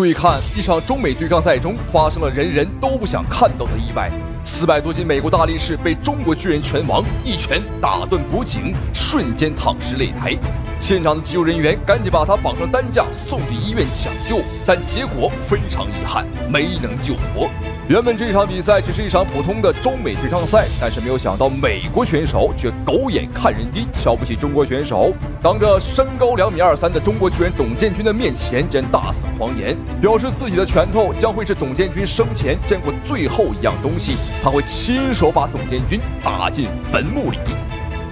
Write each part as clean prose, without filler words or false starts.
注意看，一场中美对抗赛中发生了人人都不想看到的意外，400多斤美国大力士被中国巨人拳王一拳打断脖颈，瞬间躺尸擂台。现场的急救人员赶紧把他绑上担架送去医院抢救，但结果非常遗憾，没能救活。原本这场比赛只是一场普通的中美对抗赛，但是没有想到美国选手却狗眼看人低，瞧不起中国选手。当着身高2.23米的中国巨人董建军的面前，竟然大肆狂言，表示自己的拳头将会是董建军生前见过最后一样东西，他会亲手把董建军打进坟墓里。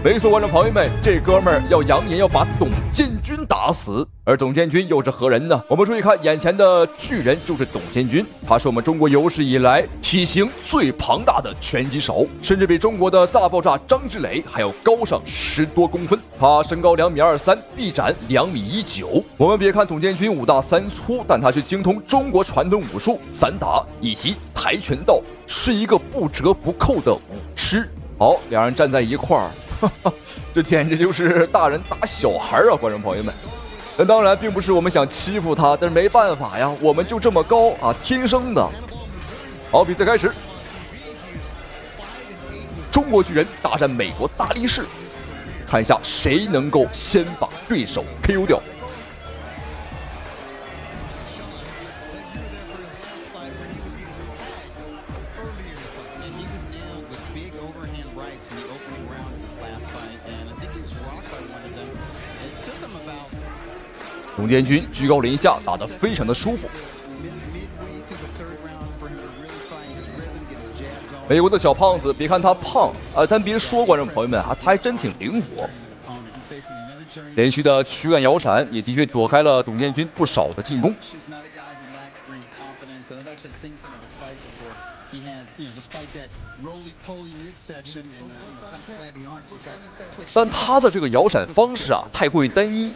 没错，观众朋友们，这哥们儿要扬言要把董建军打死，而董建军又是何人呢？我们注意看，眼前的巨人就是董建军，他是我们中国有史以来体型最庞大的拳击手，甚至比中国的大爆炸张志磊还要高上10多公分。他身高2.23米，臂展2.19米。我们别看董建军5大3粗，但他却精通中国传统武术、散打以及跆拳道，是一个不折不扣的武痴。好，两人站在一块儿。这简直就是大人打小孩啊，观众朋友们。那当然并不是我们想欺负他，但是没办法呀，我们就这么高啊，天生的。好，比赛开始。中国巨人大战美国大力士，看一下谁能够先把对手 KO 掉。董建军居高临下，打得非常的舒服。美国的小胖子，别看他胖但别说，观众朋友们他还真挺灵活。连续的躯干摇闪，也的确躲开了董建军不少的进攻。但他的这个摇闪方式太过于单一。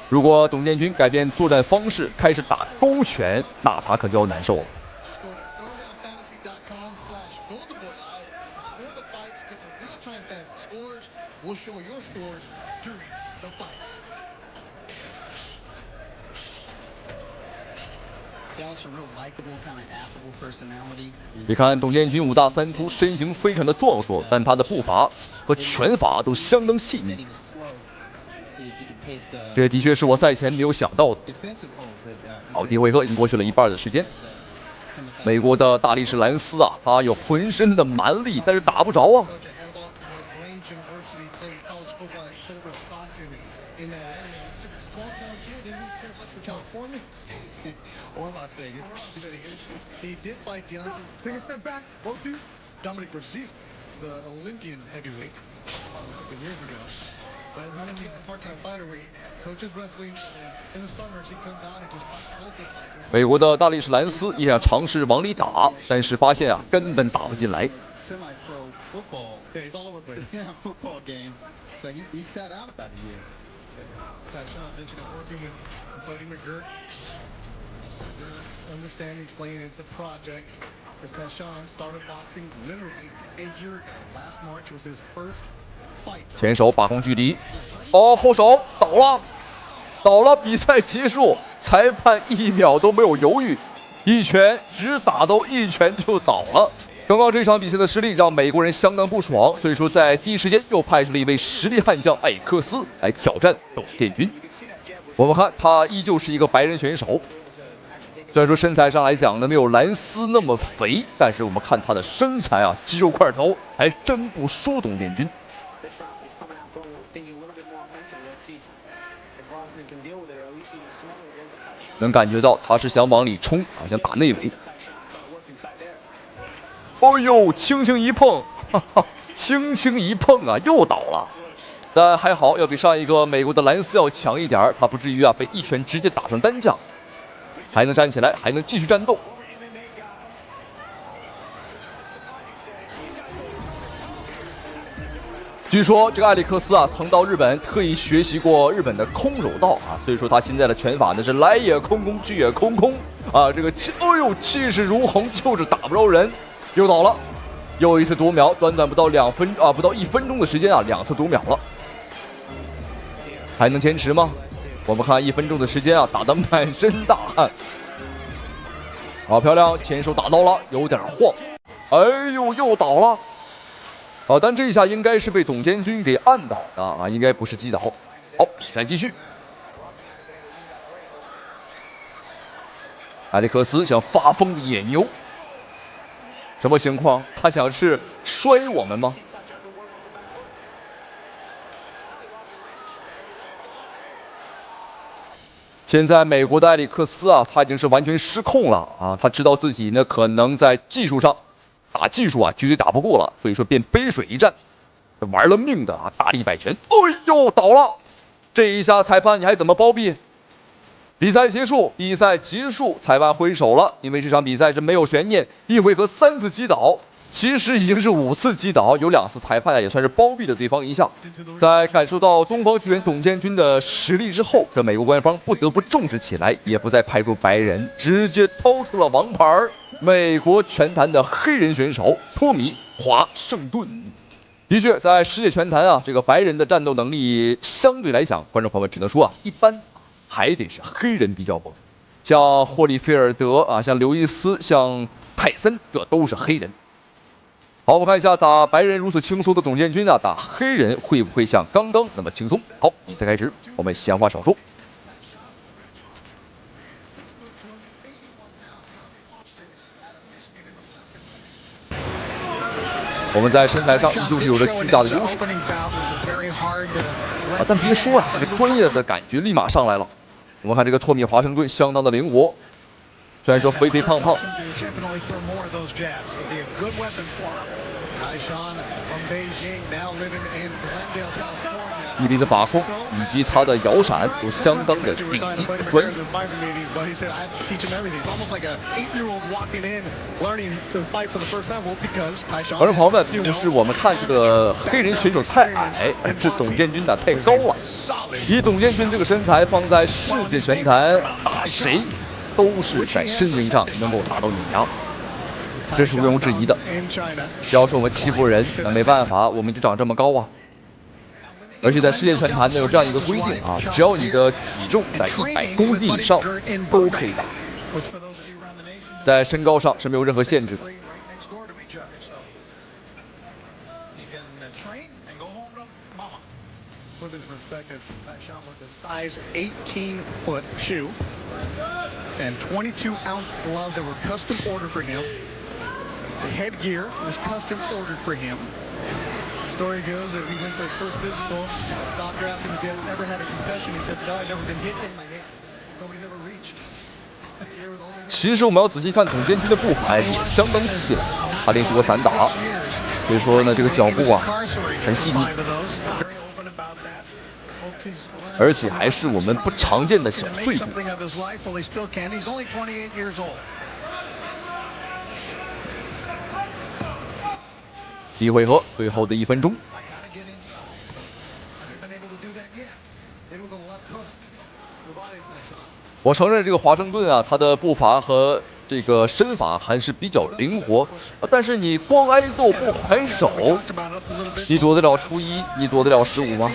如果董建军改变作战方式，开始打勾拳，那他可就要难受了。别看董建军5大3粗，身形非常的壮硕，但他的步伐和拳法都相当细腻。这的确是我赛前没有想到的。好，第一回合已经过去了一半的时间。美国的大力士兰斯他有浑身的蛮力，但是打不着啊。美国的大力士兰斯也想尝试往里打，但是发现根本打不进来。前手把控距离，后手倒了，比赛结束，裁判1秒都没有犹豫，一拳只打到1拳就倒了。刚刚这场比赛的失利让美国人相当不爽，所以说在第一时间又派出了一位实力悍将艾克斯来挑战董建军。我们看他依旧是一个白人选手，虽然说身材上来讲呢没有兰斯那么肥，但是我们看他的身材肌肉块头还真不输董建军。能感觉到他是想往里冲想打内围。哦呦，轻轻一碰，轻轻一碰又倒了。但还好，要比上一个美国的兰斯要强一点，他不至于被一拳直接打上担架，还能站起来，还能继续战斗。据说这个艾利克斯曾到日本特意学习过日本的空手道所以说他现在的拳法呢是来也空空，去也空空这个气势如虹，就是打不着人，又倒了，又一次读秒，短短不到1分钟的时间2次读秒了，还能坚持吗？我们看1分钟的时间啊，打得满身大汗。好漂亮，前手打到了，有点晃。哎呦，又倒了。好，但这一下应该是被董监军给按倒的啊，应该不是击倒。好，比赛继续。埃里克斯像发疯的野牛，什么情况？他想是摔我们吗？现在美国的埃里克斯啊，他已经是完全失控了啊！他知道自己呢可能在技术上打技术啊绝对打不过了，所以说便背水一战，玩了命的啊，大力摆拳。哎呦，倒了！这一下裁判你还怎么包庇？比赛结束，比赛结束，裁判挥手了，因为这场比赛是没有悬念，1回合3次击倒。其实已经是5次击倒，有2次裁判也算是包庇了对方一下。在感受到东方巨人董监军的实力之后，这美国官方不得不重视起来，也不再派出白人，直接掏出了王牌——美国拳坛的黑人选手托米·华盛顿。的确，在世界拳坛啊，这个白人的战斗能力相对来讲，观众朋友们只能说啊，一般，还得是黑人比较猛。像霍利菲尔德啊，像刘易斯，像泰森，这都是黑人。好，我们看一下打白人如此轻松的董监军啊，打黑人会不会像刚刚那么轻松？好，比赛开始，我们闲话少说。我们在身材上依旧是有着巨大的优势啊，但别说啊，这个专业的感觉立马上来了。我们看这个托米·华盛顿相当的灵活，虽然说肥肥胖胖。伊犁的把控以及他的摇闪都相当的顶级和专业。观众朋友们，并不是我们看这个黑人选手太矮，是董监军太高了。以董监军这个身材放在世界拳坛打谁，都是在身形上能够打到碾压。这是毋庸置疑的。要说我们欺负人，那没办法，我们就长这么高啊。而且在世界拳坛呢有这样一个规定啊，只要你的体重在100公斤以上，都可以打。在身高上是没有任何限制的。Put into perspective, Tyshawn was a size 18-foot shoe and 22-ounce gloves that were custom ordered for him. The headgear was custom ordered for him. The story goes that he went for his first physical. The doctor asked him if he had ever had a concussion. He said, "No, I've never been hit in my head. Nobody's ever reached." 其实我们要仔细看董监军的步伐也相当细了，他练习过散打，所以说呢，这个脚步啊很细腻。而且还是我们不常见的小碎步。第一回合最后的1分钟。我承认这个华盛顿啊，他的步伐和这个身法还是比较灵活，但是你光挨揍不还手，你躲得了初一，你躲得了15吗？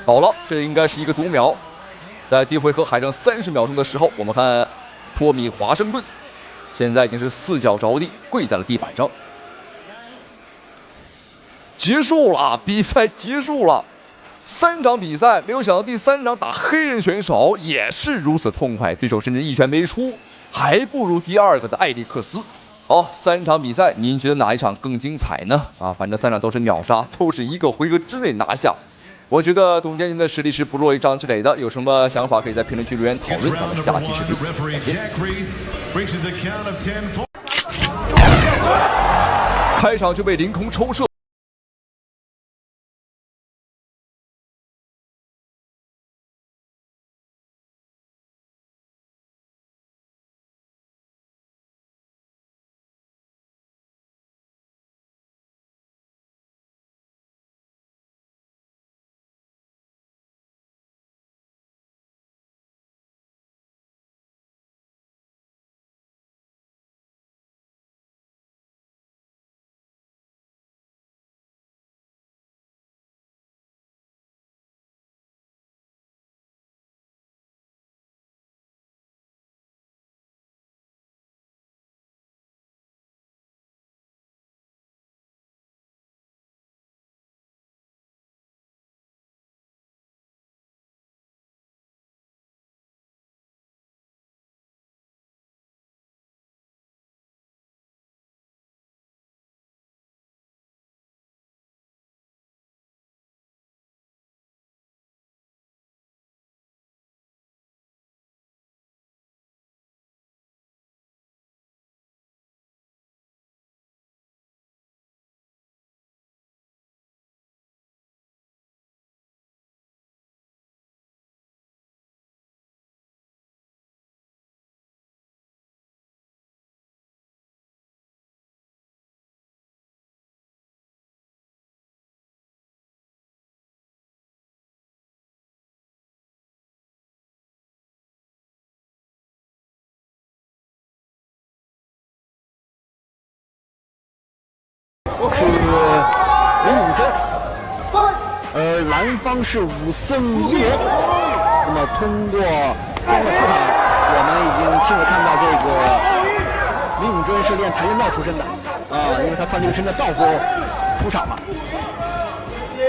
好了，这应该是一个读秒。在第一回合还剩30秒钟的时候，我们看托米·华盛顿现在已经是4脚着地，跪在了地板上。结束了，比赛结束了。3场比赛，没有想到第3场打黑人选手也是如此痛快，对手甚至一拳没出，还不如第2个的艾利克斯。好，3场比赛，您觉得哪一场更精彩呢？啊，反正3场都是秒杀，都是1个回合之内拿下。我觉得董监军的实力是不弱于张之磊的，有什么想法可以在评论区留言讨论。咱们下期视频再见。开场就被凌空抽射。是林永真，蓝方是武僧一龙。那么通过双方的出场，我们已经亲眼看到这个林永真是练跆拳道出身的因为他穿这个身的道服出场嘛。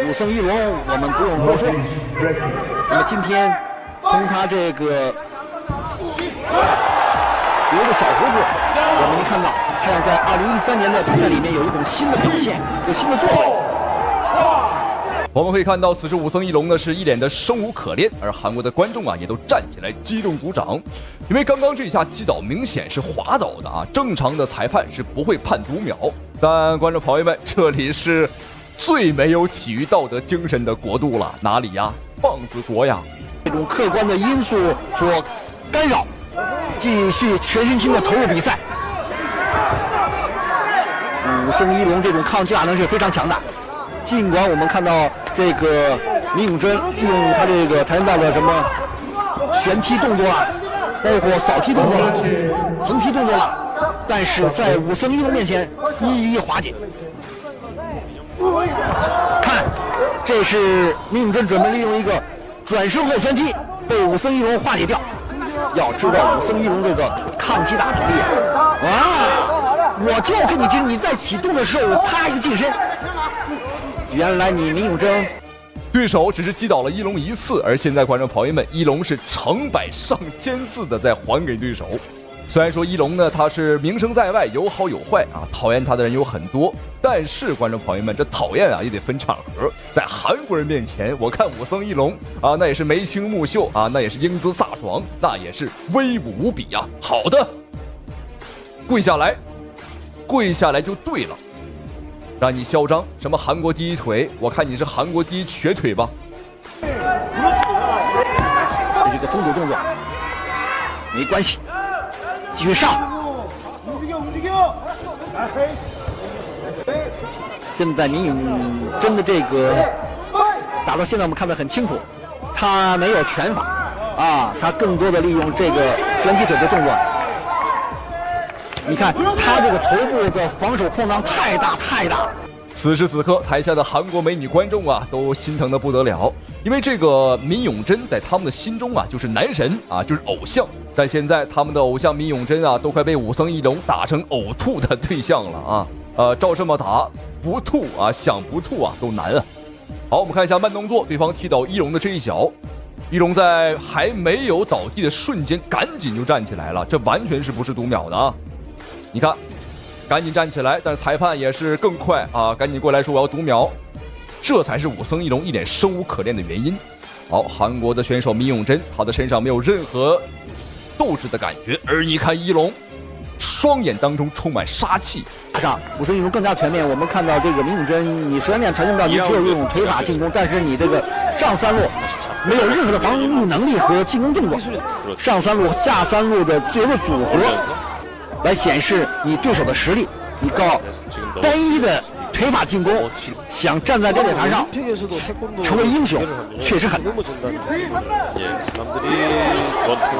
武僧一龙我们不用多说。那么今天从他这个留着小胡子，我们能看到他想在2013年的比赛里面有一种新的表现，有新的作为。我们可以看到，此时武僧一龙呢是一脸的生无可恋，而韩国的观众也都站起来激动鼓掌，因为刚刚这一下击倒明显是滑倒的正常的裁判是不会判读秒。但观众朋友们，这里是最没有体育道德精神的国度了，哪里呀？棒子国呀！这种客观的因素所干扰，继续全身心的投入比赛。武僧一龙这种抗击打能力非常强大。尽管我们看到这个林永真用他这个跆拳道的什么旋踢动作包括扫踢动作横踢动作但是在武僧一龙面前一一化解。看，这是林永真准备利用一个转身后旋踢被武僧一龙化解掉。要知道武僧一龙这个抗击打能力我就跟你讲，你在启动的时候啪一个近身。原来你林永真对手只是击倒了一龙一次，而现在观众朋友们，一龙是成百上千次的在还给对手。虽然说一龙呢他是名声在外，有好有坏讨厌他的人有很多，但是观众朋友们，这讨厌也得分场合。在韩国人面前，我看武僧一龙那也是眉清目秀那也是英姿飒爽，那也是威武无比好的，跪下来，跪下来就对了。让你嚣张什么韩国第一腿，我看你是韩国第一瘸腿吧。这个封堵动作没关系，继续上。现在林永真的这个打到现在我们看得很清楚，他没有拳法他更多的利用这个旋踢腿的动作。你看他这个头部的防守空档太大了。此时此刻，台下的韩国美女观众都心疼的不得了，因为这个闵永真在他们的心中就是男神就是偶像。但现在他们的偶像闵永真都快被武僧一龙打成呕吐的对象了照这么打不吐想不吐都难好，我们看一下慢动作，对方踢倒一龙的这一脚，一龙在还没有倒地的瞬间赶紧就站起来了，这完全是不是读秒的你看，赶紧站起来，但是裁判也是更快赶紧过来说我要读秒，这才是武僧一龙一脸生无可恋的原因。好，韩国的选手闵永真，他的身上没有任何斗志的感觉，而你看一龙，双眼当中充满杀气。武僧一龙更加全面，我们看到这个闵永真，你虽然练跆拳道，你只有用腿法进攻，但是你这个上三路没有任何的防御能力和进攻动作，上三路下三路的自由的组合来显示你对手的实力。你靠单一的腿法进攻，想站在这擂台上成为英雄，确实很难。你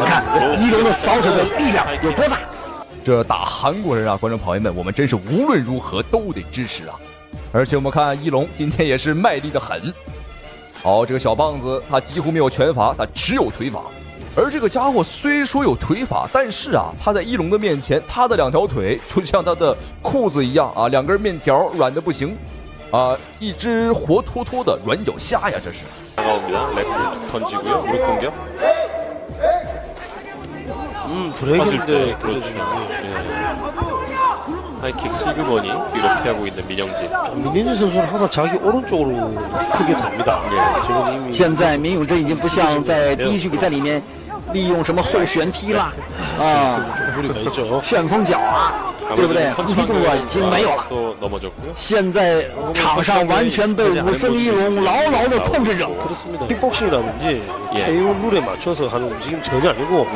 看一龙的扫手的力量有多大？这打韩国人观众朋友们，我们真是无论如何都得支持而且我们看一龙今天也是卖力的很。好，这个小棒子他几乎没有拳法，他只有腿法。而这个家伙虽说有腿法，但是他在一龙的面前，他的两条腿就像他的裤子一样两根面条软的不行一只活脱脱的软脚虾呀，这是。브레이크인데 그렇죠. 하이킥 슬그머니 뒤로 피하고 있는 민영진. 민영진 선수는 항상 자기 오른쪽으로 크게 돕니다. 지금 이미 现在闵永真已经不像在第一局比赛里面利用什么后旋踢啦旋风脚对不对？横踢动作已经没有了。现在场上完全被武僧一龙牢牢的控制着。 킥복싱이라든지 태국 룰에 맞춰서 하는 움직임 전혀 아니고.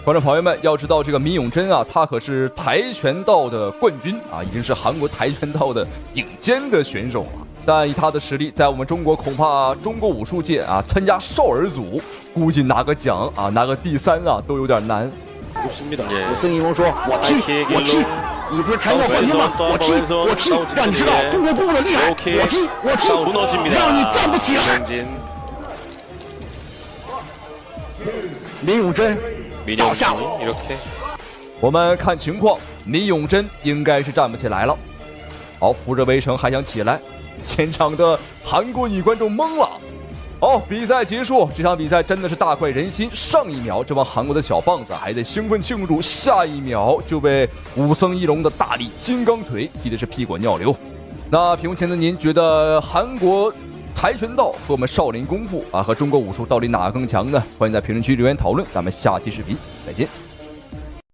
观众朋友们，要知道这个闵永真他可是跆拳道的冠军已经是韩国跆拳道的顶尖的选手了。但以他的实力，在我们中国恐怕中国武术界参加少儿组，估计拿个奖拿个第3都有点难。武僧一龙说：“我踢，我踢。”你不是缠绕冠军吗？我踢，让你知道中国功夫的厉害。我踢，让你站不起来。林永真倒下。我们看情况，林永真应该是站不起来了。好，扶着围城还想起来，现场的韩国女观众懵了。好，比赛结束，这场比赛真的是大快人心。上一秒这帮韩国的小棒子还在兴奋庆祝，下一秒就被武僧一龙的大力金刚腿踢的是屁滚尿流。那屏幕前的您觉得韩国跆拳道和我们少林功夫和中国武术到底哪个更强呢？欢迎在评论区留言讨论，咱们下期视频再见。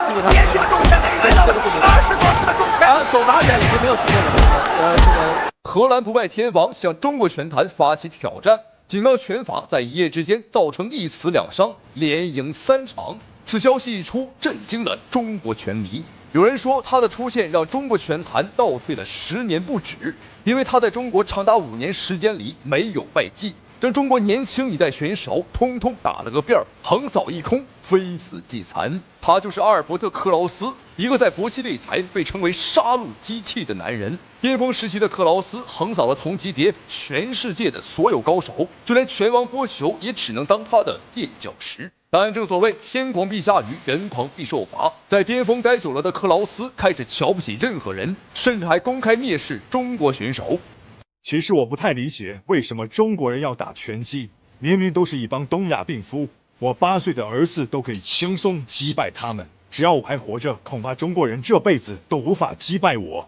基本上连续重拳这个不行，20多次的重拳，手拿远已经没有出现了。荷兰不败天王向中国拳坛发起挑战。金刚拳法在一夜之间造成1死2伤，连赢3场。此消息一出，震惊了中国拳迷。有人说他的出现让中国拳坛倒退了10年不止，因为他在中国长达5年时间里没有败绩，让中国年轻一代选手通通打了个遍，横扫一空，非死即残。他就是阿尔伯特·克劳斯，一个在搏击擂台被称为杀戮机器的男人。巅峰时期的克劳斯横扫了同级别全世界的所有高手，就连拳王波球也只能当他的垫脚石。但正所谓天狂必下雨，人狂必受罚，在巅峰待久了的克劳斯开始瞧不起任何人，甚至还公开蔑视中国选手。其实我不太理解为什么中国人要打拳击，明明都是一帮东亚病夫，我8岁的儿子都可以轻松击败他们，只要我还活着，恐怕中国人这辈子都无法击败我。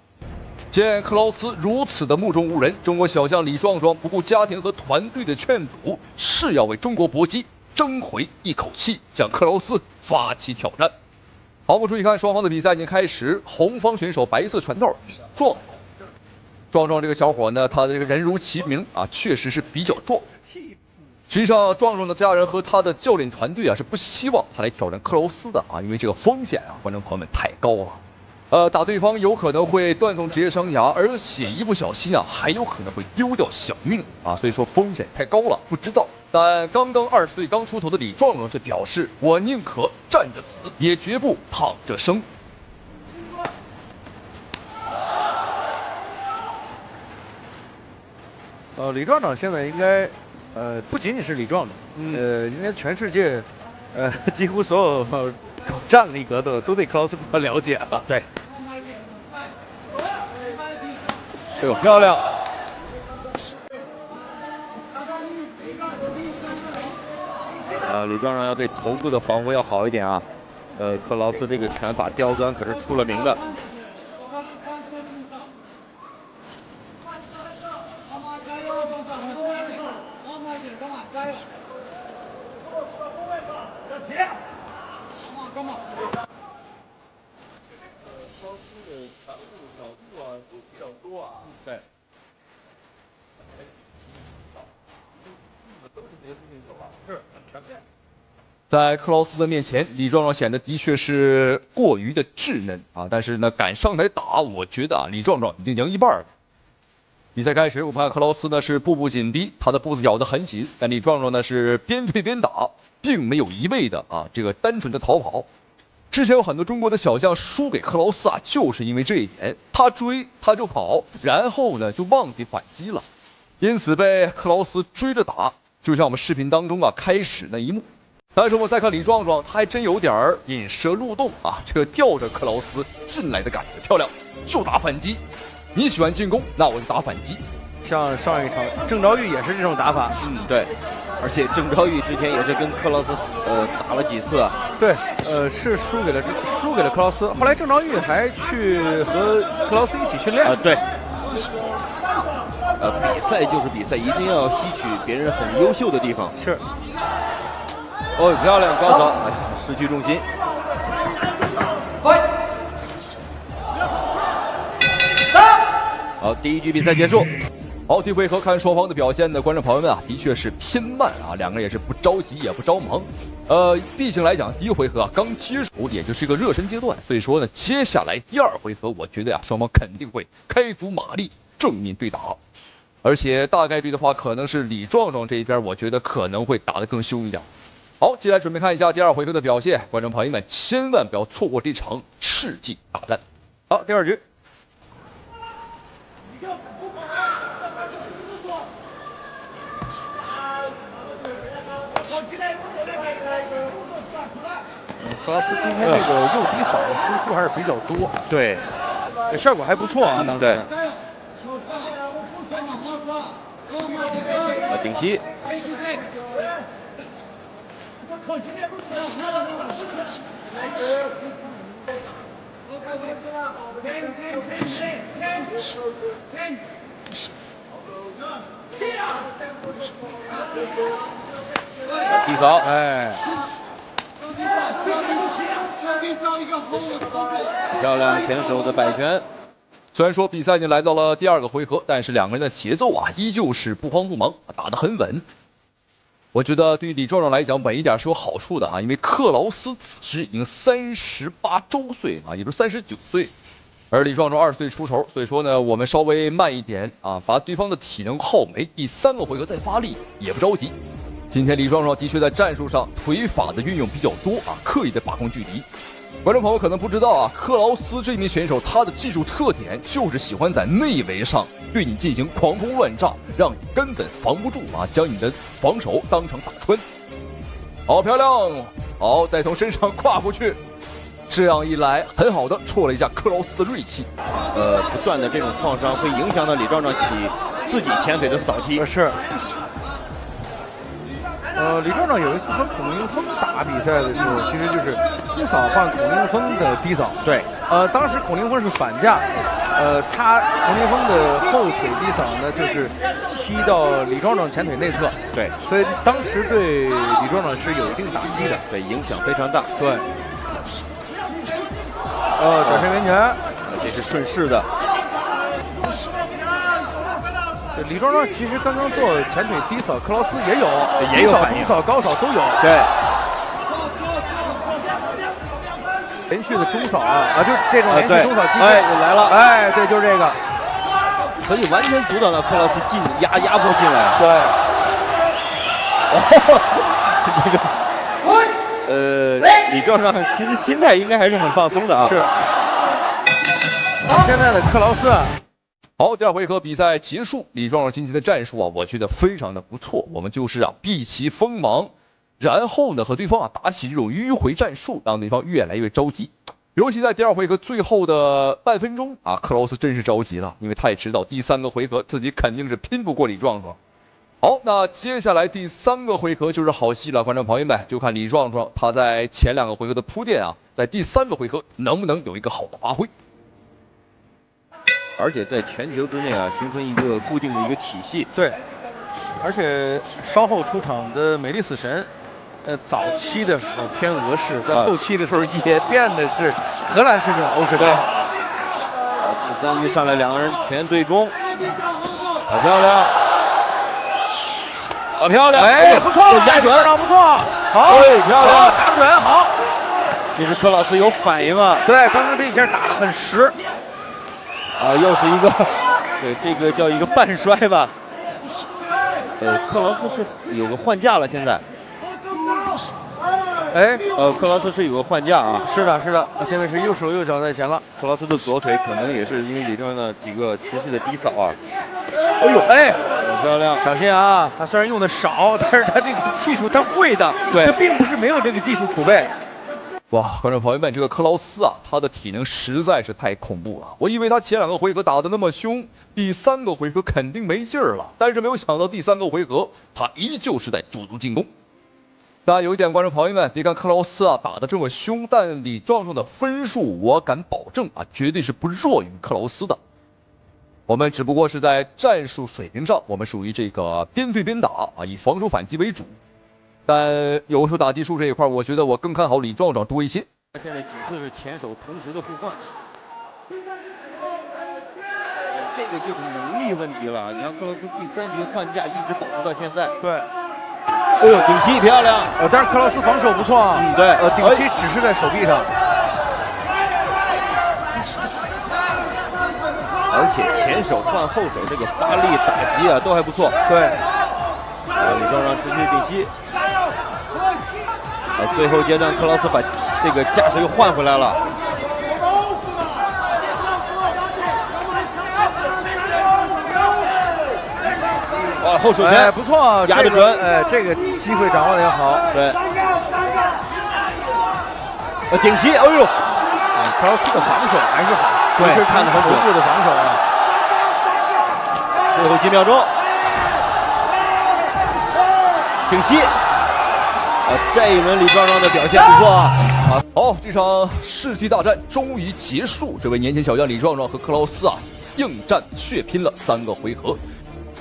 见克劳斯如此的目中无人，中国小将李壮壮不顾家庭和团队的劝阻，誓要为中国搏击争回一口气，向克劳斯发起挑战。好，我们注意看双方的比赛已经开始，红方选手白色拳套壮壮这个小伙呢，他的这个人如其名确实是比较壮。实际上，壮壮的家人和他的教练团队是不希望他来挑战克劳斯的因为这个风险观众朋友们太高了。打对方有可能会断送职业生涯，而且一不小心还有可能会丢掉小命所以说风险太高了，不知道。但刚刚20岁刚出头的李壮壮却表示：“我宁可站着死，也绝不躺着生。”李壮壮现在应该，不仅仅是李壮壮，应该全世界，几乎所有搞战力格的都对克劳斯了解了。对。哎呦，漂亮！李壮壮要对头部的防护要好一点克劳斯这个拳法刁钻可是出了名的。对。在克劳斯的面前，李壮壮显得的确是过于的稚嫩但是呢，敢上台打，我觉得李壮壮已经赢一半了。比赛开始，我们看克劳斯呢是步步紧逼，他的步子咬得很紧，但李壮壮呢是边退边打，并没有一味的这个单纯的逃跑。之前有很多中国的小将输给克劳斯就是因为这一点，他追他就跑，然后呢就忘记反击了，因此被克劳斯追着打，就像我们视频当中开始那一幕。但是我们再看李壮壮，他还真有点引蛇入洞这个吊着克劳斯进来的感觉，漂亮，就打反击。你喜欢进攻，那我就打反击。像上一场郑昭玉也是这种打法，对，而且郑昭玉之前也是跟克劳斯打了几次对，是输给了克劳斯，后来郑昭玉还去和克劳斯一起训练对。比赛就是比赛，一定要吸取别人很优秀的地方。是。哦，漂亮，高手，失去重心。好，第一局比赛结束。好，第一回合看双方的表现呢，观众朋友们的确是偏慢两个人也是不着急也不着忙。毕竟来讲，第一回合刚接触，也就是一个热身阶段，所以说呢，接下来第二回合，我觉得双方肯定会开足马力正面对打，而且大概率的话，可能是李壮壮这一边，我觉得可能会打得更凶一点。好，接下来准备看一下第二回合的表现，观众朋友们千万不要错过这场世纪大战。好，第2局。克劳斯今天这个右低扫的输出还是比较多，对，效果还不错啊。当时。对。顶膝。低扫，哎，漂亮前手的摆拳。虽然说比赛已经来到了第2个回合，但是两个人的节奏啊，依旧是不慌不忙，打得很稳。我觉得对于李壮壮来讲，稳一点是有好处的啊，因为克劳斯此时已经38周岁啊，也就是39岁，而李壮壮20岁出头，所以说呢，我们稍微慢一点啊，把对方的体能耗没，第3个回合再发力也不着急。今天李壮壮的确在战术上腿法的运用比较多啊，刻意的把控距离。观众朋友可能不知道啊，克劳斯这名选手他的技术特点就是喜欢在内围上对你进行狂轰乱炸，让你根本防不住啊，将你的防守当场打穿。好漂亮，好，再从身上跨过去，这样一来很好的挫了一下克劳斯的锐气。不断的这种创伤会影响到李壮壮起自己前腿的扫踢。是。李壮壮有一次和孔令峰打比赛的时候，其实就是低扫换孔令峰的低扫。对，当时孔令峰是反架，孔令峰的后腿低扫呢，就是踢到李壮壮前腿内侧。对，所以当时对李壮壮是有一定打击的，对，影响非常大。对，转身圆拳，这是顺势的。李壮壮其实刚刚做前腿低扫，克劳斯也有反应，中扫、高扫都有。对，连续的中扫就这种连续中扫期间，来了，对，就是这个，可以完全阻挡到克劳斯压迫进来。对，这个，李壮壮其实心态应该还是很放松的啊。是，现在的克劳斯。好，第2回合比赛结束，李壮壮今天的战术啊，我觉得非常的不错。我们就是避其锋芒，然后呢和对方打起这种迂回战术，让对方越来越着急。尤其在第2回合最后的半分钟啊，克劳斯真是着急了，因为他也知道第3个回合自己肯定是拼不过李壮壮。好，那接下来第3个回合就是好戏了，观众朋友们，就看李壮壮他在前2个回合的铺垫啊，在第3个回合能不能有一个好的发挥。而且在拳球之内啊，形成一个固定的一个体系。对，而且稍后出场的美丽死神，早期的时候偏俄式，在后期的时候也变的是荷兰式这种欧式。对。第3局上来两个人拳对攻，好漂亮，好漂亮，不错，压准，不错，好，漂亮，打准，好。其实克劳斯有反应啊，对，刚刚这一下打得很实。又是一个，对，这个叫一个半摔吧。克劳斯是有个换架了，现在。克劳斯是有个换架啊。是的，现在是右手右脚在前了。克劳斯的左腿可能也是因为李壮的几个持续的低扫啊。很漂亮，小心啊！他虽然用的少，但是他这个技术他会的，对，他并不是没有这个技术储备。哇，观众朋友们，这个克劳斯啊，他的体能实在是太恐怖了。我以为他前2个回合打得那么凶，第3个回合肯定没劲儿了，但是没有想到第3个回合他依旧是在主动进攻。但有一点，观众朋友们，别看克劳斯啊打得这么凶，但李壮壮的分数我敢保证啊，绝对是不弱于克劳斯的。我们只不过是在战术水平上，我们属于这个边对边打啊，以防守反击为主。但有时候打技术这一块，我觉得我更看好李壮壮多一些。现在几次是前手同时的互换，这个就是能力问题了。你看克劳斯第3局换架一直保持到现在。对，顶膝漂亮。但是克劳斯防守不错啊。对，顶膝只是在手臂上，而且前手换后手这个发力打击啊都还不错。对，李壮壮持续顶膝。最后阶段克劳斯把这个架势又换回来了。后手拳，哎，不错，压得准，这个机会掌握的也好。对，顶膝，哎呦，克劳斯的防守还是好，对，是看得很准稳固的防守啊。最后几秒钟，顶膝，这一轮李壮壮的表现不错啊。好，这场世纪大战终于结束，这位年轻小将李壮壮和克劳斯硬战血拼了3个回合。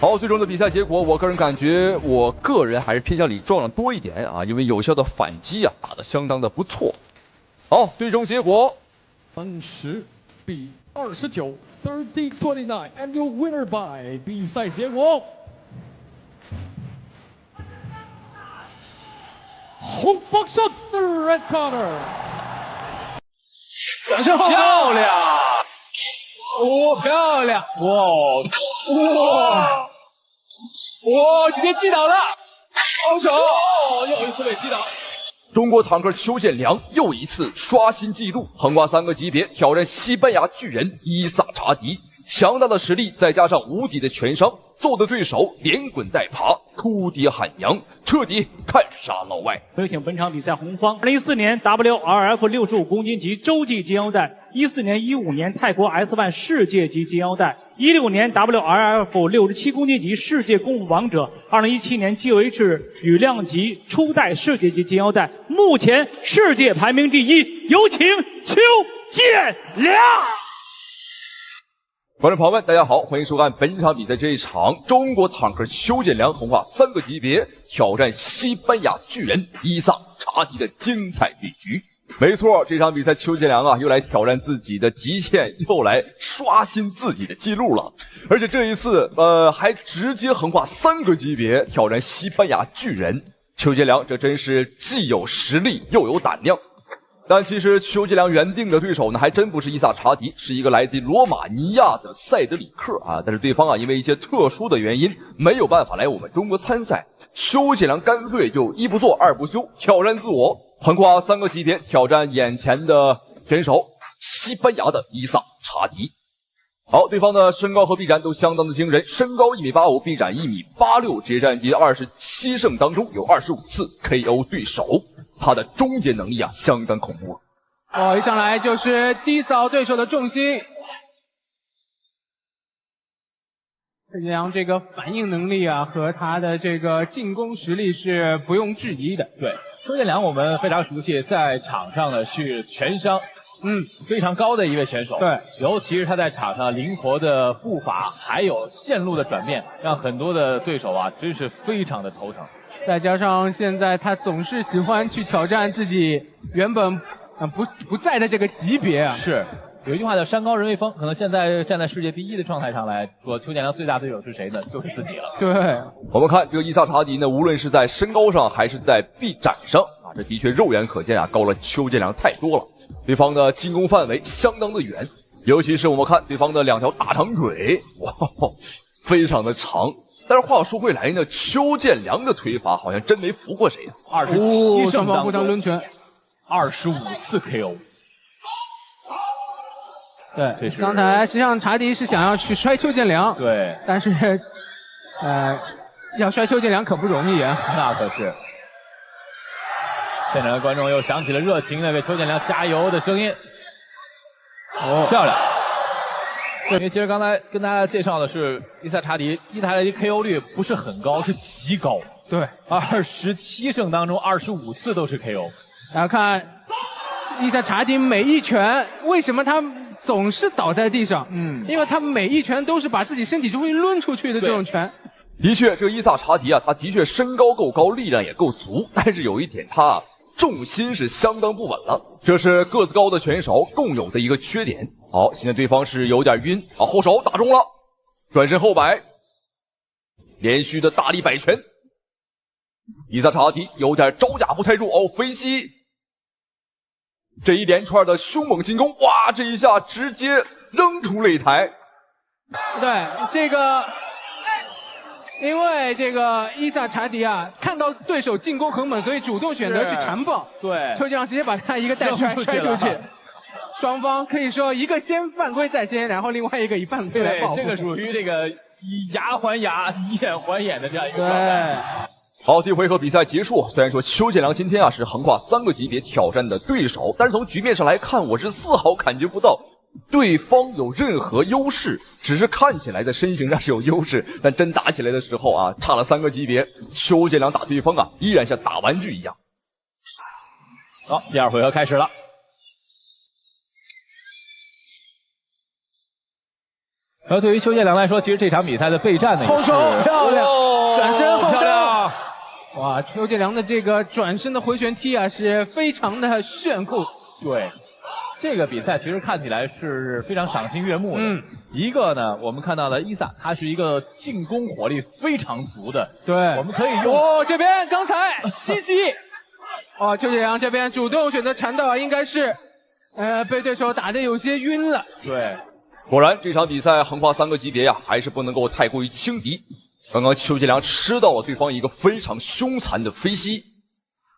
好，最终的比赛结果，我个人感觉，我个人还是偏向李壮壮多一点因为有效的反击打得相当的不错。好，最终结果30比29 30-29 and your winner by 比赛结果，洪方胜 the red corner， 掌声漂亮，漂亮，哇，直接击倒了，好手，又一次被击倒。中国坦克邱建良又一次刷新纪录，横跨3个级别挑战西班牙巨人伊萨查迪。强大的实力再加上无敌的全伤，揍得对手连滚带爬，哭爹喊娘，彻底看傻老外。有请本场比赛红方2014年 WRF 65公斤级洲际金腰带，14年、15年泰国 S1 世界级金腰带，16年 WRF 67公斤级世界功夫王者，2017年 GOH 羽量级初代世界级金腰带，目前世界排名第1，有请邱建良。观众朋友们，大家好，欢迎收看本场比赛这一场中国坦克邱建良横跨3个级别挑战西班牙巨人伊萨查迪的精彩对局。没错，这场比赛邱建良又来挑战自己的极限，又来刷新自己的记录了。而且这一次还直接横跨3个级别挑战西班牙巨人。邱建良这真是既有实力又有胆量。但其实邱建良原定的对手呢，还真不是伊萨查迪，是一个来自罗马尼亚的塞德里克但是对方因为一些特殊的原因没有办法来我们中国参赛。邱建良干脆就一不做二不休，挑战自我，横跨3个级别挑战眼前的选手西班牙的伊萨查迪。好，对方的身高和臂展都相当的惊人，身高1.85米，臂展1.86米，职业战绩27胜当中有25次 KO 对手。他的终结能力相当恐怖。一上来就是低扫对手的重心。邱建良这个反应能力和他的这个进攻实力是不用质疑的。对，邱建良我们非常熟悉，在场上呢是全伤，非常高的一位选手。对，尤其是他在场上灵活的步伐，还有线路的转变，让很多的对手真是非常的头疼。再加上现在他总是喜欢去挑战自己原本不在的这个级别是，有一句话叫山高人为峰，可能现在站在世界第1的状态上来说，邱建良最大对手是谁呢？就是自己了。对，我们看这个伊萨查迪呢，无论是在身高上还是在臂展上这的确肉眼可见高了邱建良太多了。对方的进攻范围相当的远，尤其是我们看对方的2条大长腿，哇，非常的长。但是话说回来呢，邱建良的腿法好像真没服过谁27胜当互相抡拳，25次 KO。对，刚才实际上查迪是想要去摔邱建良，对，但是要摔邱建良可不容易那可是。现场的观众又响起了热情的为邱建良加油的声音。漂亮。因为其实刚才跟大家介绍的是伊萨查迪 KO 率不是很高，是极高。对，27胜当中25次都是 KO。大家看伊萨查迪每一拳，为什么他总是倒在地上？因为他每一拳都是把自己身体中心抡出去的这种拳。的确，这个伊萨查迪他的确身高够高，力量也够足，但是有一点他重心是相当不稳了，这是个子高的选手共有的一个缺点。好，现在对方是有点晕，后手打中了，转身后摆，连续的大力摆拳。伊萨查迪有点招架不太住，飞膝，这一连串的凶猛进攻，哇，这一下直接扔出擂台。对，这个。因为这个伊萨查迪看到对手进攻很猛，所以主动选择去缠抱。对，邱建良直接把他一个带摔出去。双方可以说一个先犯规在先，然后另外一个以犯规来报复。这个属于这个以牙还牙，以眼还眼的这样一个状态。好，第一回合比赛结束。虽然说邱建良今天是横跨3个级别挑战的对手，但是从局面上来看，我是丝毫感觉不到对方有任何优势，只是看起来在身形上是有优势，但真打起来的时候差了3个级别，邱建良打对方依然像打玩具一样。好，第二回合开始了。对于邱建良来说，其实这场比赛的备战呢，后手漂亮，转身后漂亮。哇，邱建良的这个转身的回旋踢是非常的炫酷。对，这个比赛其实看起来是非常赏心悦目的。一个呢，我们看到了伊萨，他是一个进攻火力非常足的。对，我们可以用这边刚才袭击。邱建良这边主动选择缠斗应该是，被对手打得有些晕了。对，果然这场比赛横跨3个级别还是不能够太过于轻敌。刚刚邱建良吃到了对方一个非常凶残的飞膝，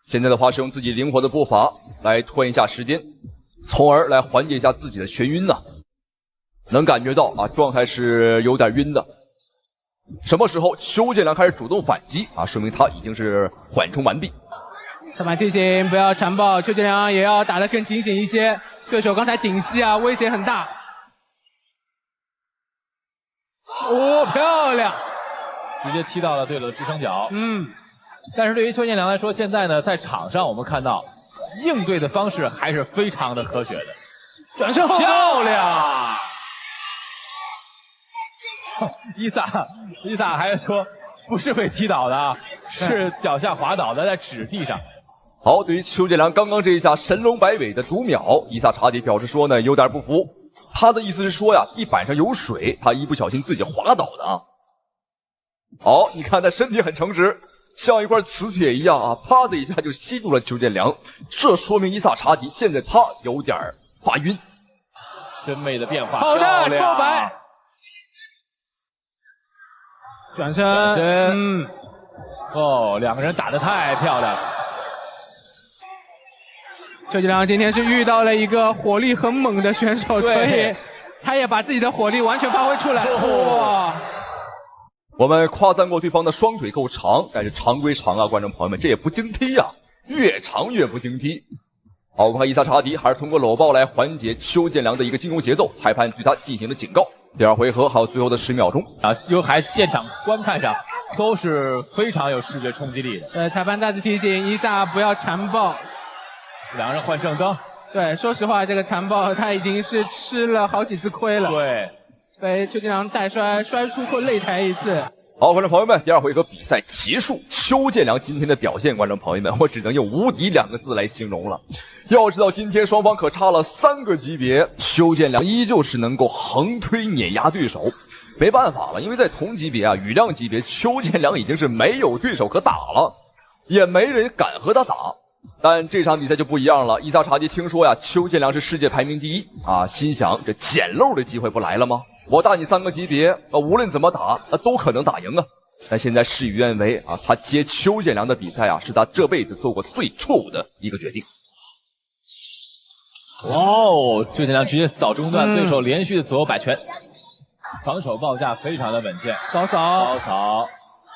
现在的话是用自己灵活的步伐来拖延一下时间，从而来缓解一下自己的眩晕能感觉到状态是有点晕的。什么时候邱建良开始主动反击说明他已经是缓冲完毕。裁判提醒不要缠抱，邱建良也要打得更警醒一些。对手刚才顶膝威胁很大。漂亮！直接踢到了对手的支撑脚。但是对于邱建良来说，现在呢，在场上我们看到应对的方式还是非常的科学的。转身漂亮！伊萨还说不是被踢倒的是脚下滑倒的，在纸地上。好，对于邱建良刚刚这一下神龙摆尾的读秒，伊萨查迪表示说呢，有点不服。他的意思是说地板上有水，他一不小心自己滑倒的好，你看他身体很诚实，像一块磁铁一样啪的一下就吸住了邱建良，这说明伊萨查迪现在他有点发晕。身位的变化，好的，够白。转身，两个人打得太漂亮了。邱建良今天是遇到了一个火力很猛的选手，所以他也把自己的火力完全发挥出来。哇！我们夸赞过对方的双腿够长，但是长归长观众朋友们，这也不经踢越长越不经踢。好，我们看伊萨查迪还是通过搂抱来缓解邱建良的一个进攻节奏，裁判对他进行了警告。第二回合还有最后的10秒钟还是现场观看上都是非常有视觉冲击力的。裁判再次提醒伊萨不要缠抱。两人换正灯。对，说实话，这个残暴他已经是吃了好几次亏了。对，被邱建良带摔出过擂台一次。好，观众朋友们，第二回合比赛结束。邱建良今天的表现，观众朋友们，我只能用无敌2个字来形容了。要知道今天双方可差了3个级别，邱建良依旧是能够横推碾压对手。没办法了，因为在同级别羽量级别，邱建良已经是没有对手可打了，也没人敢和他打。但这场比赛就不一样了，伊萨查迪听说邱建良是世界排名第1心想这捡漏的机会不来了吗？我大你3个级别无论怎么打都可能打赢但现在事与愿违他接邱建良的比赛是他这辈子做过最错误的一个决定。邱建良直接扫中断对手连续的左右摆拳，防守报价非常的稳健。高扫，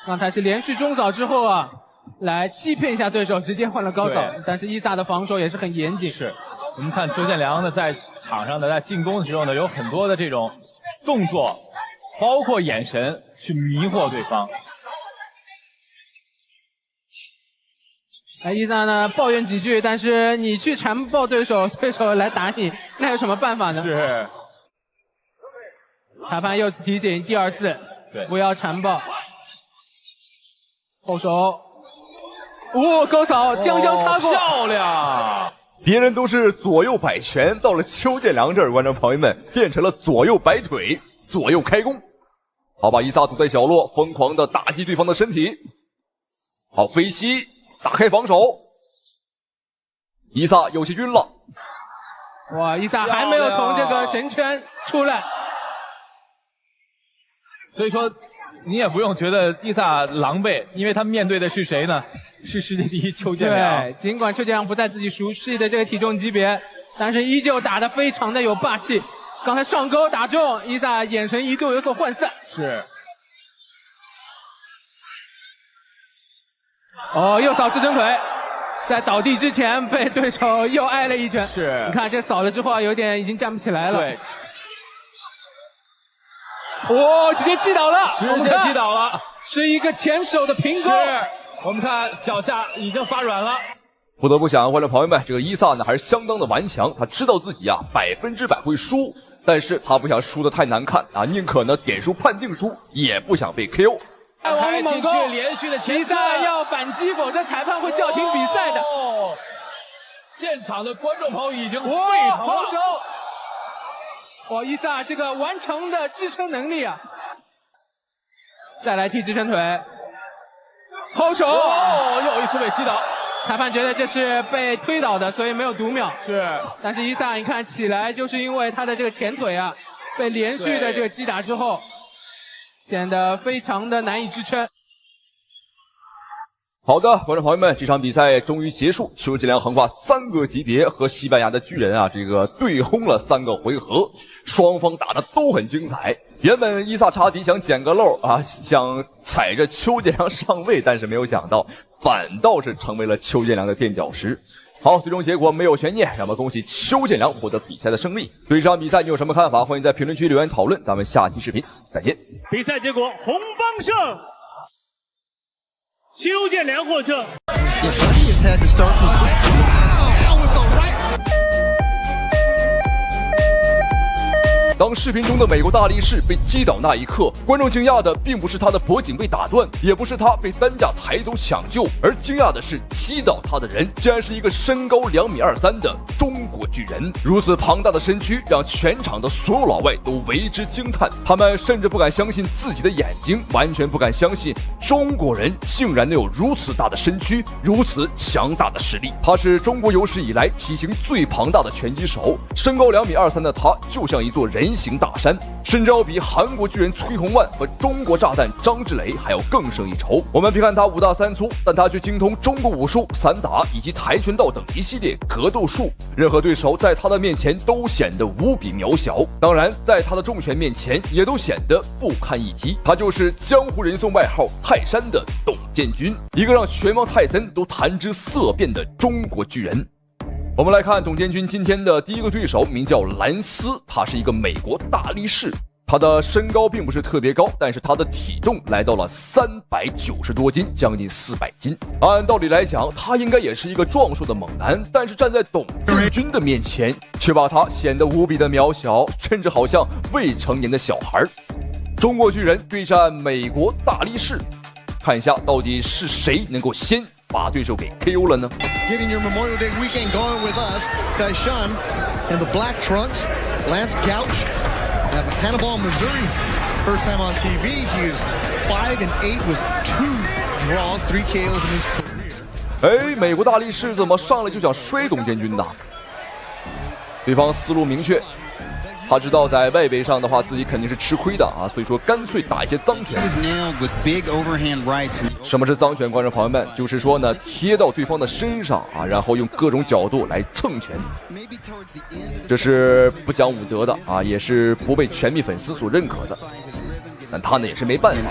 刚才是连续中扫之后来欺骗一下对手，直接换了高扫。但是伊萨的防守也是很严谨。是，我们看邱建良呢，在场上在进攻的时候呢，有很多的这种动作，包括眼神去迷惑对方。伊萨呢抱怨几句，但是你去缠抱对手，对手来打你，那有什么办法呢？是。裁判又提醒第2次，不要缠抱。后手。高扫将擦过，漂亮！别人都是左右摆拳，到了邱建良这儿，观众朋友们变成了左右摆腿，左右开弓。好，把伊萨堵在角落，疯狂的打击对方的身体。好，飞膝打开防守，伊萨有些晕了。哇，伊萨还没有从这个神圈出来，所以说你也不用觉得伊萨狼狈，因为他面对的是谁呢？是世界第1邱建良。对，尽管邱建良不在自己熟悉的这个体重级别，但是依旧打得非常的有霸气。刚才上勾打中，伊萨眼神一度有所涣散。是，哦，右扫支撑腿，在倒地之前被对手又挨了一拳。是，你看这扫了之后有点已经站不起来了。对。哦，直接击倒了，直接击倒了，是一个前手的平勾。我们看脚下已经发软了。不得不讲，观众朋友们，这个伊萨呢还是相当的顽强，他知道自己啊100%会输，但是他不想输得太难看啊，宁可呢点数判定输，也不想被 KO。王猛攻，连续的前伊萨要反击，否则裁判会叫停比赛的。现场的观众朋友已经沸腾防了。守，哇，伊萨这个顽强的支撑能力啊！再来踢支撑腿，后手，又一次被击倒。裁判觉得这是被推倒的，所以没有读秒。是，但是伊萨你看起来就是因为他的这个前腿啊，被连续的这个击打之后，显得非常的难以支撑。好的，观众朋友们，这场比赛终于结束，邱建良横跨3个级别和西班牙的巨人啊，这个对轰了3个回合，双方打的都很精彩。原本伊萨查迪想捡个漏啊，想踩着邱建良上位，但是没有想到，反倒是成为了邱建良的垫脚石。好，最终结果没有悬念，让我们恭喜邱建良获得比赛的胜利。对这场比赛你有什么看法？欢迎在评论区留言讨论。咱们下期视频再见。比赛结果，红方胜，邱建良获胜。当视频中的美国大力士被击倒那一刻，观众惊讶的并不是他的脖颈被打断，也不是他被担架抬走抢救，而惊讶的是击倒他的人竟然是一个身高2.23米的中国巨人。如此庞大的身躯让全场的所有老外都为之惊叹，他们甚至不敢相信自己的眼睛，完全不敢相信中国人竟然能有如此大的身躯，如此强大的实力。他是中国有史以来体型最庞大的拳击手，身高2.23米的他就像一座人形大山，甚至要比韩国巨人崔洪万和中国炸弹张志磊还要更胜一筹。我们别看他5大3粗，但他却精通中国武术、散打以及跆拳道等一系列格斗术，任何对手在他的面前都显得无比渺小，当然在他的重拳面前也都显得不堪一击。他就是江湖人送外号泰山的董建军，一个让拳王泰森都谈之色变的中国巨人。我们来看董建军今天的第一个对手，名叫兰斯，他是一个美国大力士。他的身高并不是特别高，但是他的体重来到了390多斤，将近400斤。按道理来讲，他应该也是一个壮硕的猛男，但是站在董建军的面前，却把他显得无比的渺小，甚至好像未成年的小孩。中国巨人对战美国大力士，看一下到底是谁能够先把对手给 KO 了呢？ Getting your Memorial Day weekend going with us, Taishan in the black trunks, Lance Gouch at Hannibal, Missouri. First time on TV, he is 5-8 with 2 draws, 3 KOs in his career. 哎，美国大力士怎么上来就想摔董建军呢？对方思路明确，他知道在外围上的话自己肯定是吃亏的啊，所以说干脆打一些脏拳。什么是脏拳？观众朋友们，就是说呢，贴到对方的身上啊，然后用各种角度来蹭拳，这是不讲武德的啊，也是不被拳迷粉丝所认可的。但他呢也是没办法。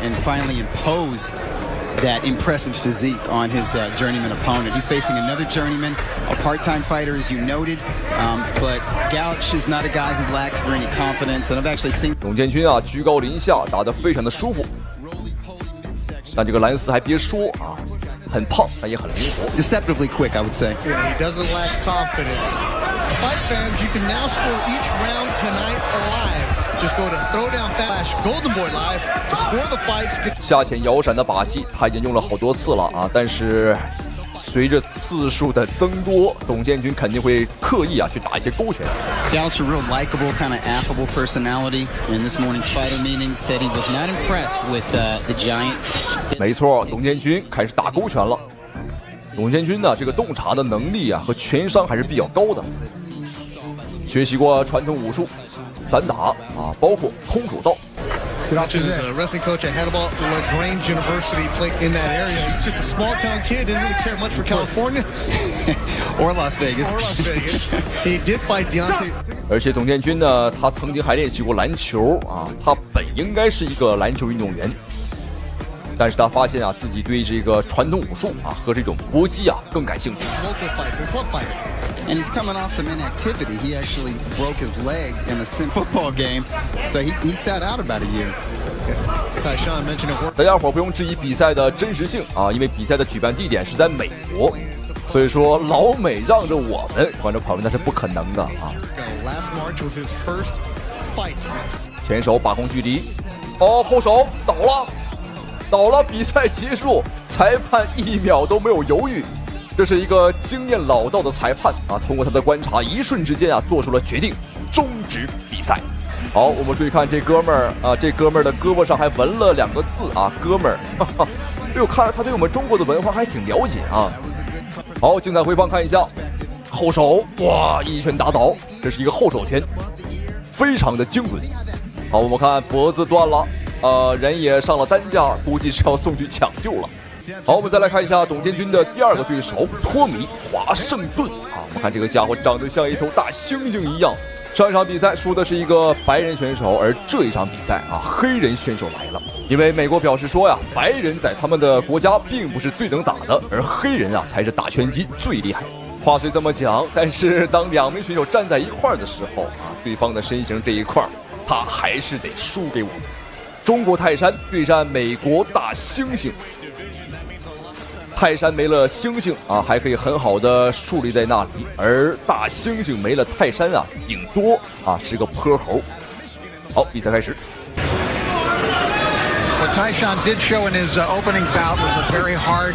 That impressive physique on his journeyman opponent. He's facing another journeyman, a part-time fighter, as you noted, but Gouch is not a guy who lacks for any confidence. And I've actually seen 董建军啊，居高临下，打得非常的舒服。但这个兰斯还别说啊，很胖，但也很灵活。Deceptively quick, I would say. Yeah, he doesn't lack confidence. Fight fans, you can now score each round tonight live.Just go to Throwdown/Golden Boy Live to score the fights. 下潜摇闪的把戏他已经用了好多次了啊，但是随着次数的增多，董建军肯定会刻意啊去打一些勾拳。Gouch, a real likable, kind of affable personality. In this morning's fighter meeting, said he was not impressed with the giant. 没错，董建军开始打勾拳了。董建军呢，这个洞察的能力啊和拳商还是比较高的，学习过传统武术。散打啊，包括空手道。Gouch is a wrestling coach at Hannibal LaGrange University. Played in that area. He's just a small town kid. Didn't really care much for California or Las Vegas. He did fight Deontay. 而且董建军呢，他曾经还练习过篮球啊，他本应该是一个篮球运动员。但是他发现啊，自己对这个传统武术啊和这种搏击啊更感兴趣。And he's coming off some inactivity. He actually broke his leg in a football game, so he sat out about a year. 大家伙不用质疑比赛的真实性啊，因为比赛的举办地点是在美国，所以说老美让着我们观众朋友们那是不可能的啊。前手把控距离，哦，后手倒了，比赛结束，裁判1秒都没有犹豫。这是一个经验老道的裁判啊，通过他的观察，一瞬之间啊做出了决定，终止比赛。好，我们注意看这哥们儿啊，这哥们儿的胳膊上还纹了2个字啊，哥们儿。哎呦，看来他对我们中国的文化还挺了解啊。好，精彩回放看一下，后手，哇，一拳打倒，这是一个后手拳，非常的精准。好，我们看脖子断了，人也上了担架，估计是要送去抢救了。好，我们再来看一下董建军的第2个对手托米华盛顿啊，我们看这个家伙长得像一头大猩猩一样。上一场比赛输的是一个白人选手，而这一场比赛啊，黑人选手来了。因为美国表示说呀，白人在他们的国家并不是最能打的，而黑人啊才是打拳击最厉害。话虽这么讲，但是当2名选手站在一块儿的时候啊，对方的身形这一块，他还是得输给我们。中国泰山对战美国大猩猩。泰山没了猩猩啊，还可以很好的树立在那里，而大猩猩没了泰山啊，顶多啊是个泼猴。好，比赛开始。What Taishan did show in his opening bout was a very hard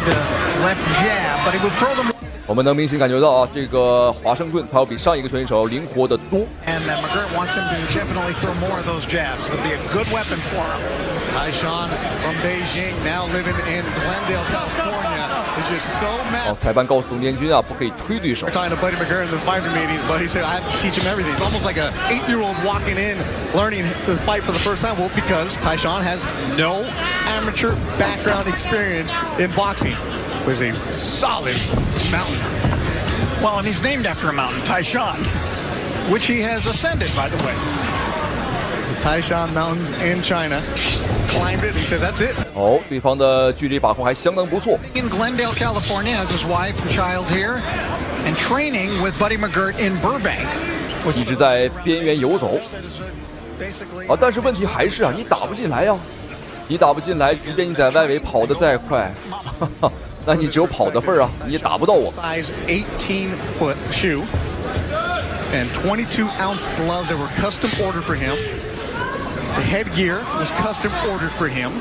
left jab, but he would throw them. 我们能明显感觉到啊，这个华盛顿他要比上一个选手灵活得多。And McGirt wants him to definitely throw more of those jabs. It'll be a good weapon for him. Taishan from Beijing, now living in Glendale, California, is just so mad. 裁判告诉董建军啊，不可以推对手。We're talking to Buddy McGirt in the fighter meetings. Buddy said, "I have to teach him everything." It's almost like an 8-year-old walking in, learning to fight for the first time. Well, because Taishan has no amateur background experience in boxing. Was a solid mountain. Well, and he's named after a mountain, Taishan, which he has ascended, by the way. The Taishan Mountain in China. Climbed it. He said, "That's it." 哦，对方的距离把控还相当不错。In Glendale, California, has his wife and child here, and training with Buddy McGirt in Burbank. 一直在边缘游走。啊，但是问题还是啊，你打不进来呀，你打不进来，即便你在外围跑得再快。那你只有跑的份儿啊，你也打不到我。Size 18-foot shoe and 22-ounce gloves that were custom ordered for him. The headgear was custom ordered for him.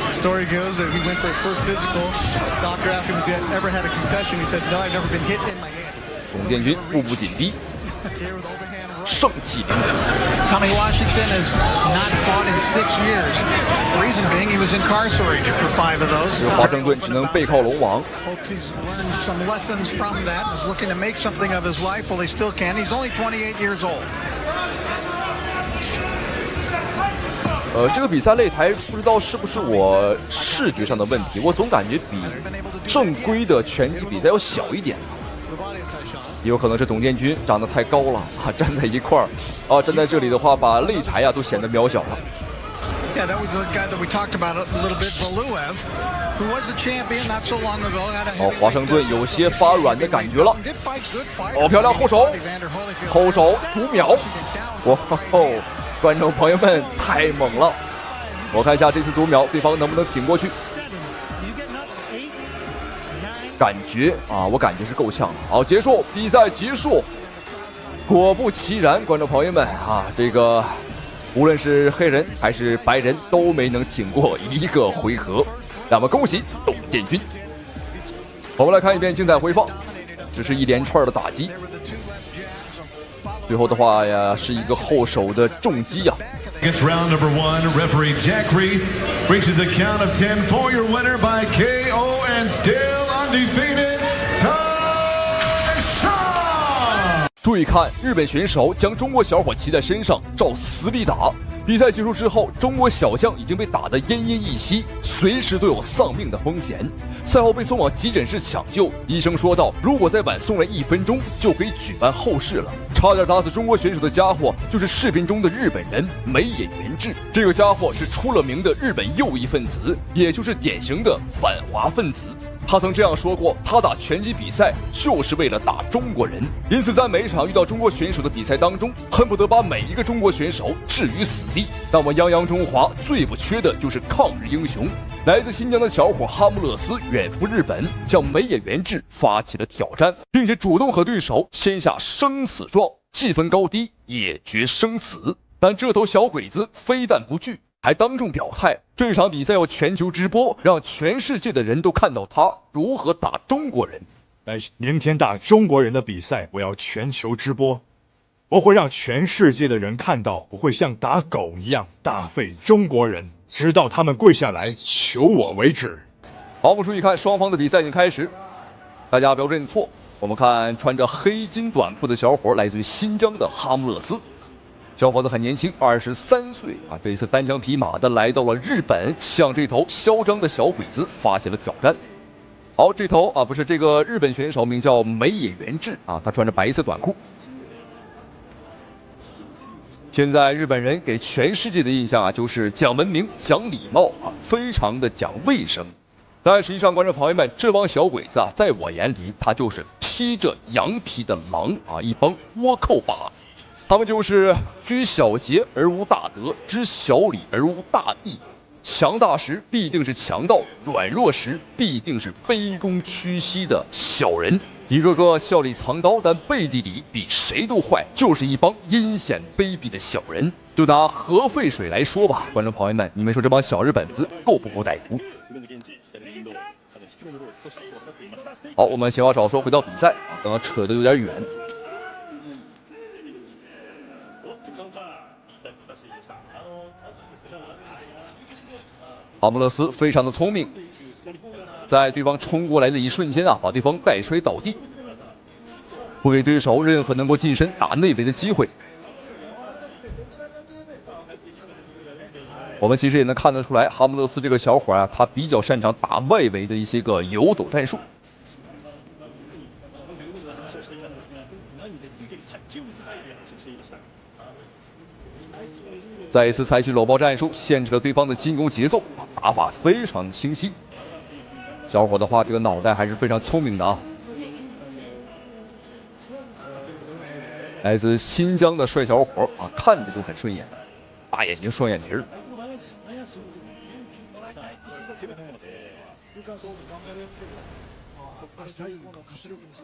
The story goes that he went for his first physical. The doctor asked him if he had ever had a concussion. He said, "No, I've never been hit in my head." 董建军步步紧逼，盛气凌人。Tommy Washington has not fought in 6 years. The reason being he was incarcerated for 5 of those. 华盛顿只能背靠龙王。Hopes he's learned some lessons from that. Is looking to make something of his life. Well, he still can. He's only 28 years old. 这个比赛擂台不知道是不是我视觉上的问题，我总感觉比正规的拳击比赛要小一点。也有可能是董建军长得太高了啊，站在一块儿啊，站在这里的话，把擂台啊都显得渺小了。Yeah, that was the guy that we talked about a little bit, Valuev, who was a champion not so long ago. 哦，华盛顿有些发软的感觉了。哦，漂亮后手，后手5秒，哇哦！观众朋友们太猛了！我看一下这次读秒，对方能不能挺过去？感觉啊，我感觉是够呛的。好，结束，比赛结束。果不其然，观众朋友们啊，这个无论是黑人还是白人都没能挺过1个回合。那么恭喜董建军。我们来看一遍精彩回放，只是一连串的打击。最后的话呀，是一个后手的重击啊。It's round number 1. Referee Jack Reese reaches a count of 10 for your winner by KO and still undefeated, Taishan. 注意看，日本选手将中国小伙骑在身上，照死里打。比赛结束之后，中国小将已经被打得奄奄一息，随时都有丧命的风险。赛后被送往急诊室抢救，医生说道：“如果再晚送了1分钟，就可以举办后事了。”差点打死中国选手的家伙，就是视频中的日本人梅野原志。这个家伙是出了名的日本右翼分子，也就是典型的反华分子。他曾这样说过，他打拳击比赛就是为了打中国人，因此在每一场遇到中国选手的比赛当中，恨不得把每一个中国选手置于死地。但我们泱泱中华最不缺的就是抗日英雄。来自新疆的小伙哈姆勒斯远赴日本，向梅野原志发起了挑战，并且主动和对手签下生死状，计分高低也决生死。但这头小鬼子非但不惧，还当众表态，这场比赛要全球直播，让全世界的人都看到他如何打中国人。明天打中国人的比赛，我要全球直播，我会让全世界的人看到，我会像打狗一样大废中国人，直到他们跪下来求我为止。好，我们注意看双方的比赛已经开始，大家不要认错。我们看穿着黑金短裤的小伙，来自于新疆的哈姆勒斯。小伙子很年轻，23岁啊！这一次单枪匹马的来到了日本，向这头嚣张的小鬼子发起了挑战。好，这头啊，不是这个日本选手名叫梅野原志啊，他穿着白色短裤。现在日本人给全世界的印象啊，就是讲文明、讲礼貌啊，非常的讲卫生。但实际上，观众朋友们，这帮小鬼子啊，在我眼里，他就是披着羊皮的狼啊，一帮倭寇把。他们就是居小节而无大德，知小礼而无大义。强大时必定是强盗，软弱时必定是卑躬屈膝的小人。一个个笑里藏刀，但背地里比谁都坏，就是一帮阴险卑鄙的小人。就拿核废水来说吧，观众朋友们，你们说这帮小日本子够不够歹毒？好，我们闲话少说，回到比赛，刚刚扯得有点远。哈姆勒斯非常的聪明，在对方冲过来的一瞬间啊，把对方带摔倒地，不给对手任何能够近身打内围的机会。我们其实也能看得出来，哈姆勒斯这个小伙啊，他比较擅长打外围的一些个游走战术。再一次采取搂抱战术，限制了对方的进攻节奏，打法非常清晰。小伙的话，这个脑袋还是非常聪明的啊。来自新疆的帅小伙啊，看着就很顺眼，大眼睛、双眼皮儿。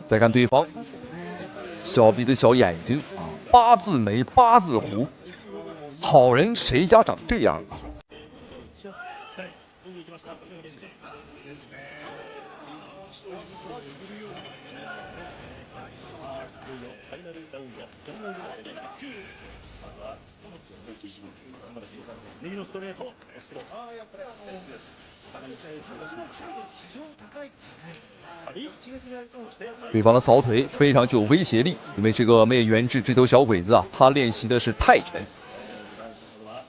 再看对方，小鼻子、小眼睛啊，八字眉、八字胡。好人谁家长这样啊？对方的扫腿非常具有威胁力，因为这个梅野原志这头小鬼子啊，他练习的是泰拳。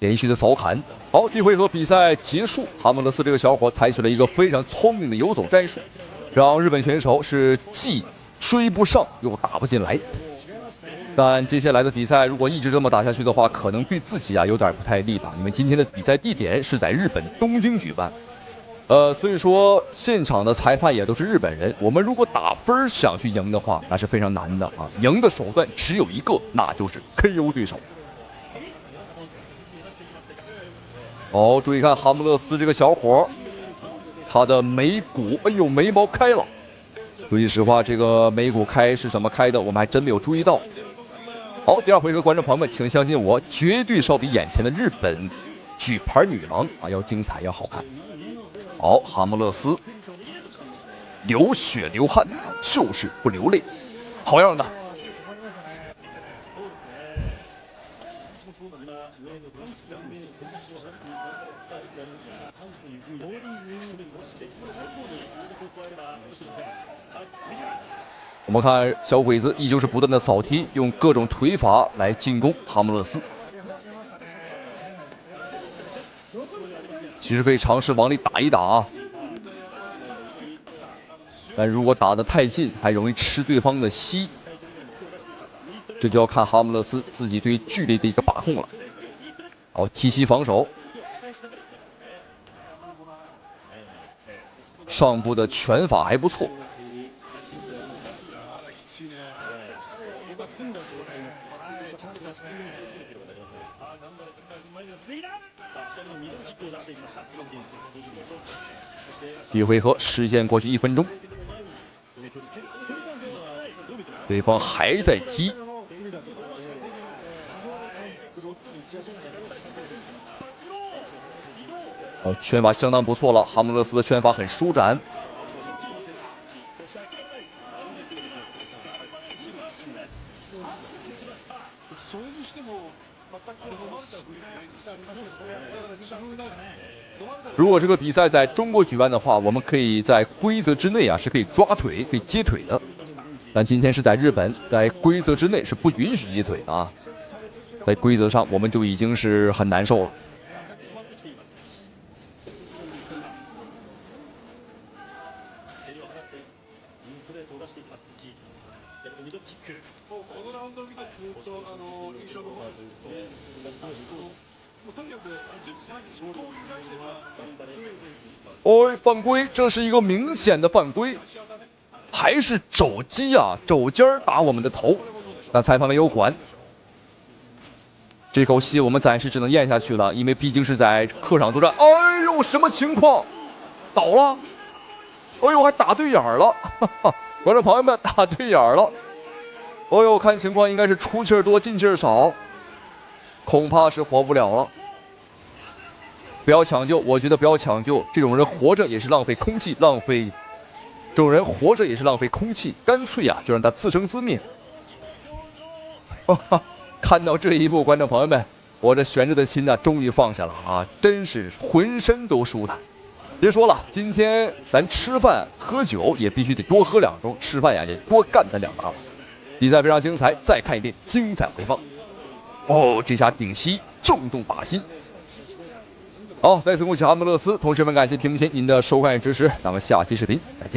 连续的扫砍。好，第一回合比赛结束，哈姆勒斯这个小伙采取了一个非常聪明的游走战术，让日本选手是既追不上又打不进来。但接下来的比赛如果一直这么打下去的话，可能对自己啊有点不太利吧。因为今天的比赛地点是在日本东京举办，所以说现场的裁判也都是日本人。我们如果打分想去赢的话，那是非常难的啊。赢的手段只有一个，那就是 KO 对手。哦，注意看哈姆勒斯这个小伙，他的眉骨，哎呦，眉毛开了。说句实话，这个眉骨开是怎么开的，我们还真没有注意到。好，第二回合，观众朋友们，请相信我，绝对是要比眼前的日本举牌女郎啊要精彩，要好看。好，哈姆勒斯流血流汗，就是不流泪，好样的。我们看小鬼子依旧是不断的扫踢，用各种腿法来进攻哈姆勒斯。其实可以尝试往里打一打啊，但如果打得太近，还容易吃对方的膝。这就要看哈姆勒斯自己对距离的一个把控了。好，体系防守，上部的拳法还不错。第一回合时间过去1分钟，对方还在踢。拳法相当不错了，哈姆勒斯的拳法很舒展。如果这个比赛在中国举办的话，我们可以在规则之内是可以抓腿、可以接腿的。但今天是在日本，在规则之内是不允许接腿的啊。在规则上，我们就已经是很难受了。犯规，这是一个明显的犯规，还是肘击啊，肘尖打我们的头，但裁判没有管。这口气我们暂时只能咽下去了，因为毕竟是在客场作战。哎呦，什么情况？倒了！哎呦，还打对眼了！哈哈，观众朋友们，打对眼了！哎呦，看情况应该是出气儿多，进气儿少，恐怕是活不了了。不要抢救，我觉得不要抢救。这种人活着也是浪费空气，这种人活着也是浪费空气，干脆就让他自生自灭。看到这一幕，观众朋友们，我这悬着的心终于放下了啊！真是浑身都舒坦。别说了，今天咱吃饭喝酒也必须得多喝2盅，吃饭也多干他2打。比赛非常精彩，再看一遍精彩回放。这下顶膝重动靶心。好，再次恭喜哈姆勒斯，同时们感谢屏幕前您的收看与支持，咱们下期视频再见。